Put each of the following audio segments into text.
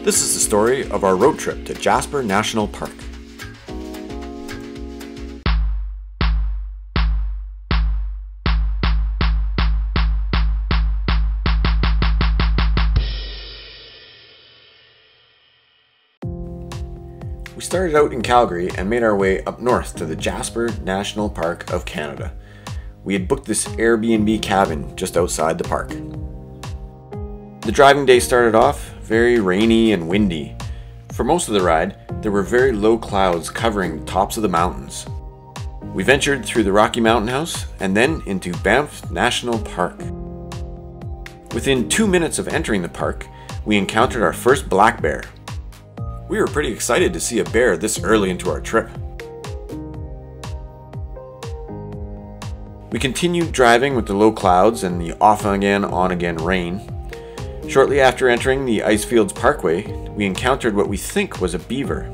This is the story of our road trip to Jasper National Park. We started out in Calgary and made our way up north to the Jasper National Park of Canada. We had booked this Airbnb cabin just outside the park. The driving day started off very rainy and windy. For most of the ride, there were very low clouds covering the tops of the mountains. We ventured through the Rocky Mountain House and then into Banff National Park. Within 2 minutes of entering the park, we encountered our first black bear. We were pretty excited to see a bear this early into our trip. We continued driving with the low clouds and the off-again, on-again rain. Shortly after entering the Icefields Parkway, we encountered what we think was a beaver.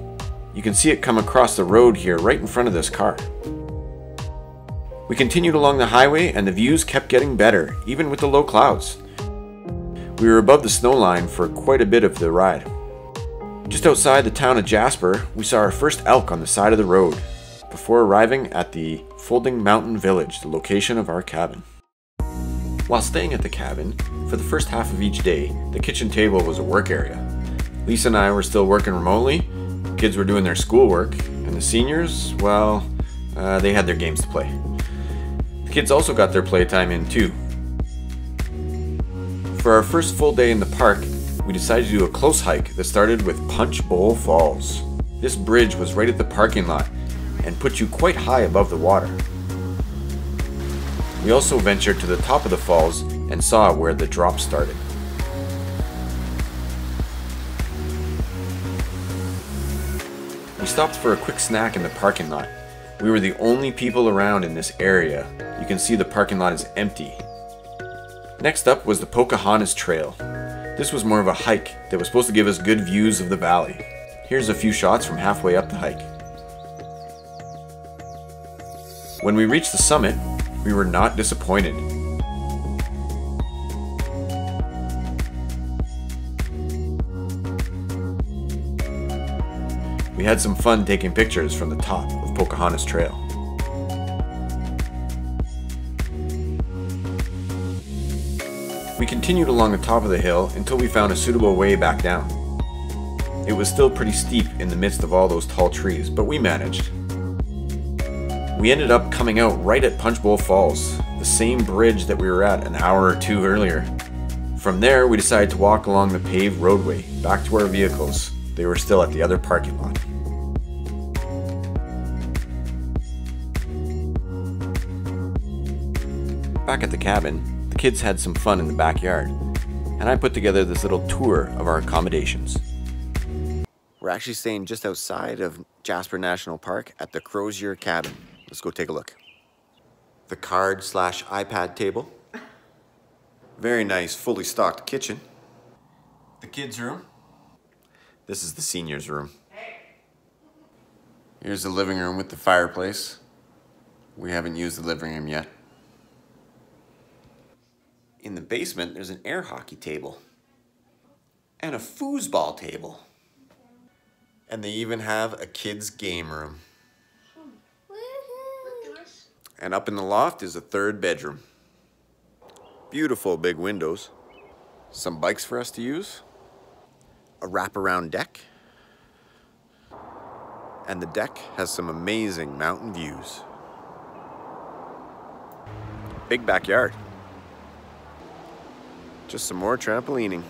You can see it come across the road here right in front of this car. We continued along the highway and the views kept getting better, even with the low clouds. We were above the snow line for quite a bit of the ride. Just outside the town of Jasper, we saw our first elk on the side of the road, before arriving at the Folding Mountain Village, the location of our cabin. While staying at the cabin, for the first half of each day, the kitchen table was a work area. Lisa and I were still working remotely, the kids were doing their schoolwork, and the seniors, well, they had their games to play. The kids also got their playtime in too. For our first full day in the park, we decided to do a close hike that started with Punch Bowl Falls. This bridge was right at the parking lot and put you quite high above the water. We also ventured to the top of the falls and saw where the drop started. We stopped for a quick snack in the parking lot. We were the only people around in this area. You can see the parking lot is empty. Next up was the Pocahontas Trail. This was more of a hike that was supposed to give us good views of the valley. Here's a few shots from halfway up the hike. When we reached the summit, we were not disappointed. We had some fun taking pictures from the top of Pocahontas Trail. We continued along the top of the hill until we found a suitable way back down. It was still pretty steep in the midst of all those tall trees, but we managed. We ended up coming out right at Punch Bowl Falls, the same bridge that we were at an hour or two earlier. From there, we decided to walk along the paved roadway back to our vehicles. They were still at the other parking lot. Back at the cabin, the kids had some fun in the backyard, and I put together this little tour of our accommodations. We're actually staying just outside of Jasper National Park at the Crozier Cabin. Let's go take a look. The card/iPad table. Very nice, fully stocked kitchen. The kids' room. This is the seniors' room. Here's the living room with the fireplace. We haven't used the living room yet. In the basement, there's an air hockey table. And a foosball table. And they even have a kids' game room. And up in the loft is a third bedroom. Beautiful big windows. Some bikes for us to use. A wraparound deck. And the deck has some amazing mountain views. Big backyard. Just some more trampolining.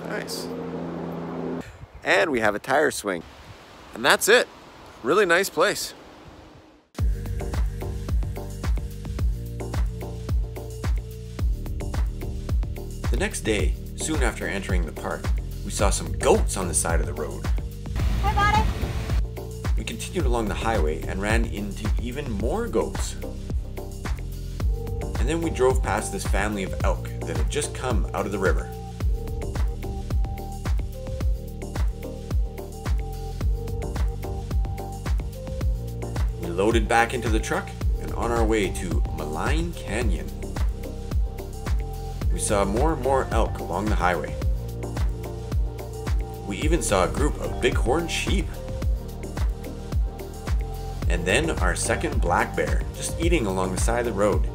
Nice. And we have a tire swing. And that's it. Really nice place. The next day, soon after entering the park, we saw some goats on the side of the road. Hi, buddy. We continued along the highway and ran into even more goats. And then we drove past this family of elk that had just come out of the river. We loaded back into the truck and on our way to Malign Canyon. We saw more and more elk along the highway. We even saw a group of bighorn sheep. And then our second black bear, just eating along the side of the road.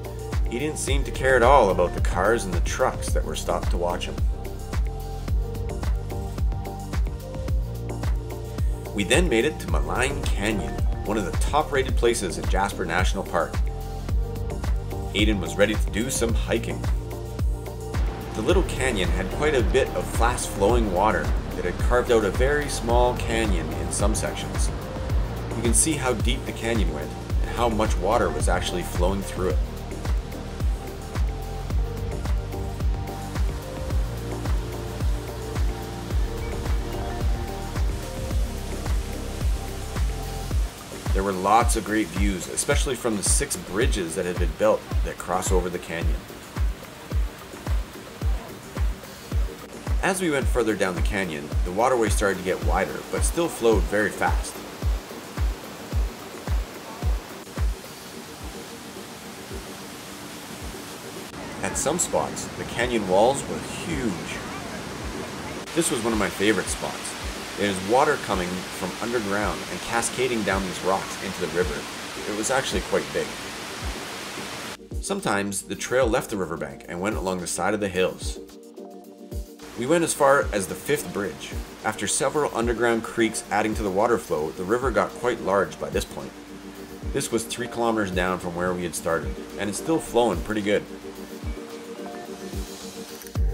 He didn't seem to care at all about the cars and the trucks that were stopped to watch him. We then made it to Malign Canyon, one of the top-rated places in Jasper National Park. Aiden was ready to do some hiking. The little canyon had quite a bit of fast-flowing water that had carved out a very small canyon in some sections. You can see how deep the canyon went and how much water was actually flowing through it. There were lots of great views, especially from the 6 bridges that had been built that cross over the canyon. As we went further down the canyon, the waterway started to get wider, but still flowed very fast. At some spots, the canyon walls were huge. This was one of my favorite spots. It is water coming from underground and cascading down these rocks into the river. It was actually quite big. Sometimes the trail left the riverbank and went along the side of the hills. We went as far as the 5th bridge. After several underground creeks adding to the water flow, the river got quite large by this point. This was 3 kilometers down from where we had started, and it's still flowing pretty good.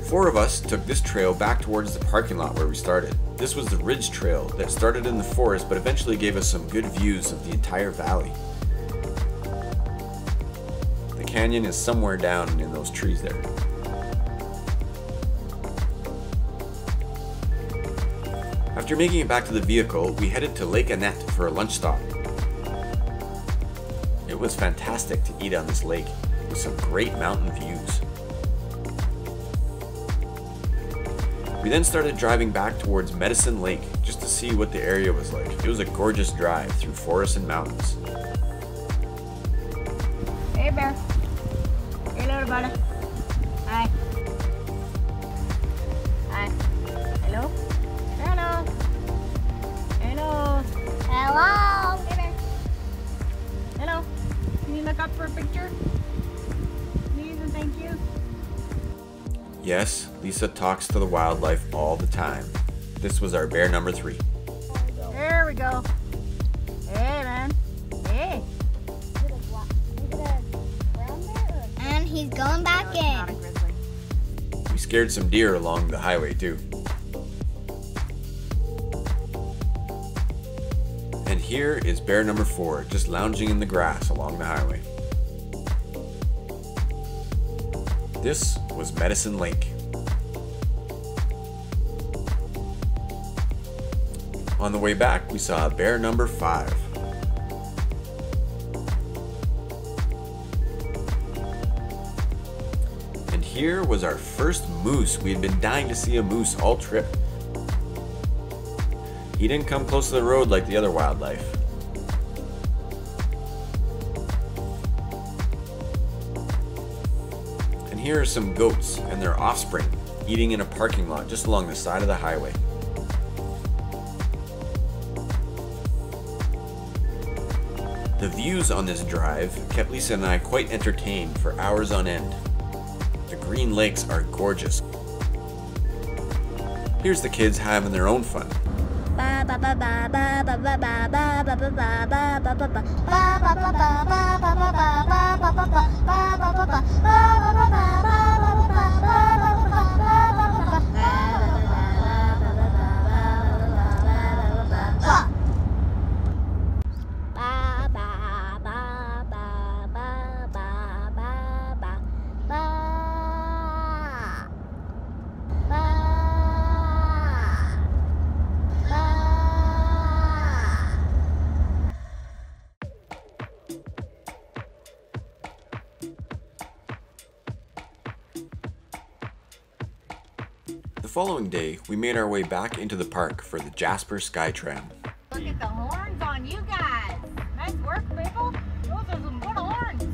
4 of us took this trail back towards the parking lot where we started. This was the Ridge Trail that started in the forest but eventually gave us some good views of the entire valley. The canyon is somewhere down in those trees there. After making it back to the vehicle, we headed to Lake Annette for a lunch stop. It was fantastic to eat on this lake with some great mountain views. We then started driving back towards Medicine Lake just to see what the area was like. It was a gorgeous drive through forests and mountains. Hey bear. Hey little buddy. Hi. Hi. Hello? Hello. Hello. Hello. Hey bear. Hello. Can you look up for a picture? Please and thank you. Yes, Lisa talks to the wildlife all the time. This was our bear number 3. There we go. Hey, man. Hey. And he's going back No, it's not a in. grizzly. We scared some deer along the highway too. And here is bear number 4, just lounging in the grass along the highway. This was Medicine Lake. On the way back, we saw bear number 5. And here was our first moose. We had been dying to see a moose all trip. He didn't come close to the road like the other wildlife. And here are some goats and their offspring eating in a parking lot just along the side of the highway. The views on this drive kept Lisa and I quite entertained for hours on end. The Green Lakes are gorgeous. Here's the kids having their own fun. Ba ba ba ba ba ba ba ba ba ba ba ba ba ba ba ba The following day, we made our way back into the park for the Jasper Skytram. Look at the horns on you guys. Nice work, people. Those are some good horns.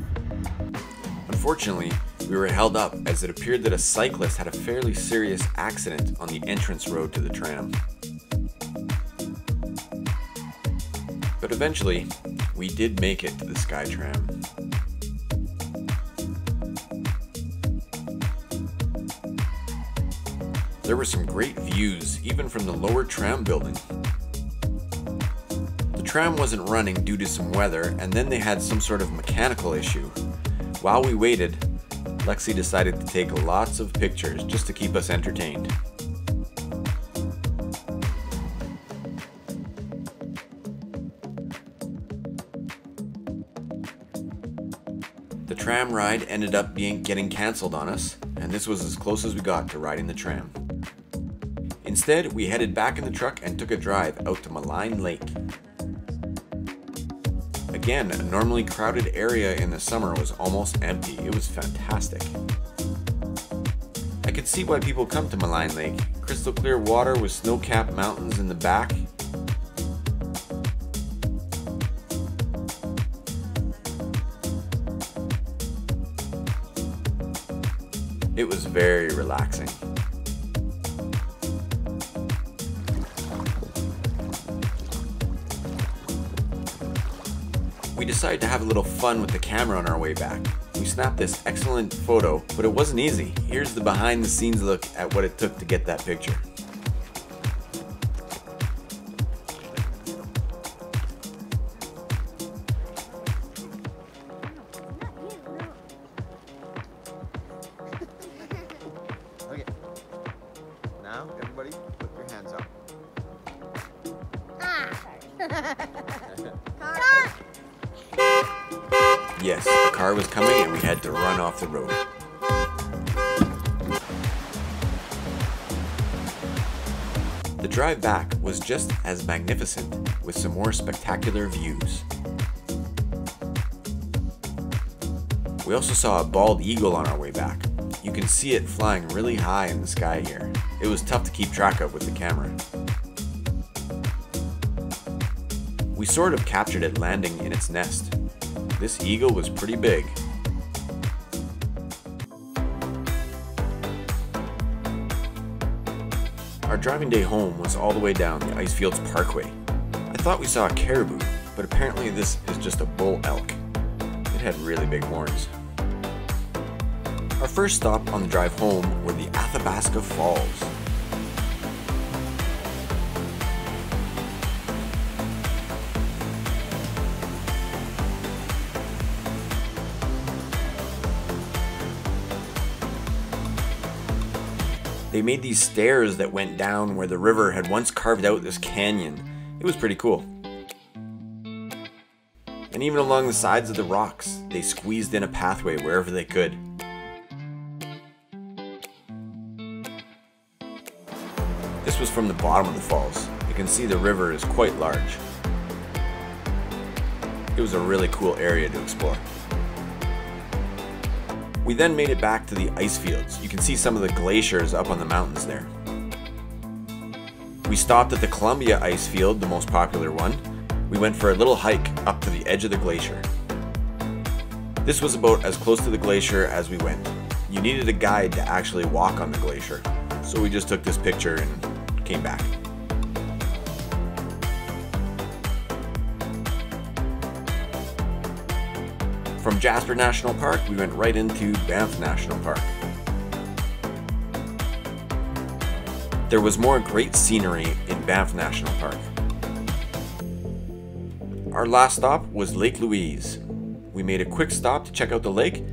Unfortunately, we were held up as it appeared that a cyclist had a fairly serious accident on the entrance road to the tram. But eventually, we did make it to the SkyTram. There were some great views, even from the lower tram building. The tram wasn't running due to some weather, and then they had some sort of mechanical issue. While we waited, Lexi decided to take lots of pictures just to keep us entertained. The tram ride ended up getting cancelled on us, and this was as close as we got to riding the tram. Instead, we headed back in the truck and took a drive out to Malign Lake. Again, a normally crowded area in the summer was almost empty. It was fantastic. I could see why people come to Malign Lake. Crystal clear water with snow-capped mountains in the back. It was very relaxing. We decided to have a little fun with the camera on our way back. We snapped this excellent photo, but it wasn't easy. Here's the behind the scenes look at what it took to get that picture. Okay. Now, everybody, put your hands up. Yes, a car was coming and we had to run off the road. The drive back was just as magnificent, with some more spectacular views. We also saw a bald eagle on our way back. You can see it flying really high in the sky here. It was tough to keep track of with the camera. We sort of captured it landing in its nest. This eagle was pretty big. Our driving day home was all the way down the Icefields Parkway. I thought we saw a caribou, but apparently this is just a bull elk. It had really big horns. Our first stop on the drive home were the Athabasca Falls. They made these stairs that went down where the river had once carved out this canyon. It was pretty cool. And even along the sides of the rocks, they squeezed in a pathway wherever they could. This was from the bottom of the falls. You can see the river is quite large. It was a really cool area to explore. We then made it back to the ice fields. You can see some of the glaciers up on the mountains there. We stopped at the Columbia ice field, the most popular one. We went for a little hike up to the edge of the glacier. This was about as close to the glacier as we went. You needed a guide to actually walk on the glacier, so we just took this picture and came back. From Jasper National Park, we went right into Banff National Park. There was more great scenery in Banff National Park. Our last stop was Lake Louise. We made a quick stop to check out the lake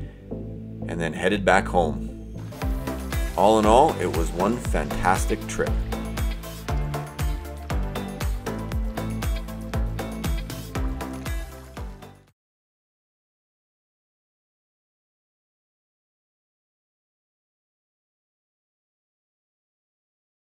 and then headed back home. All in all, it was one fantastic trip.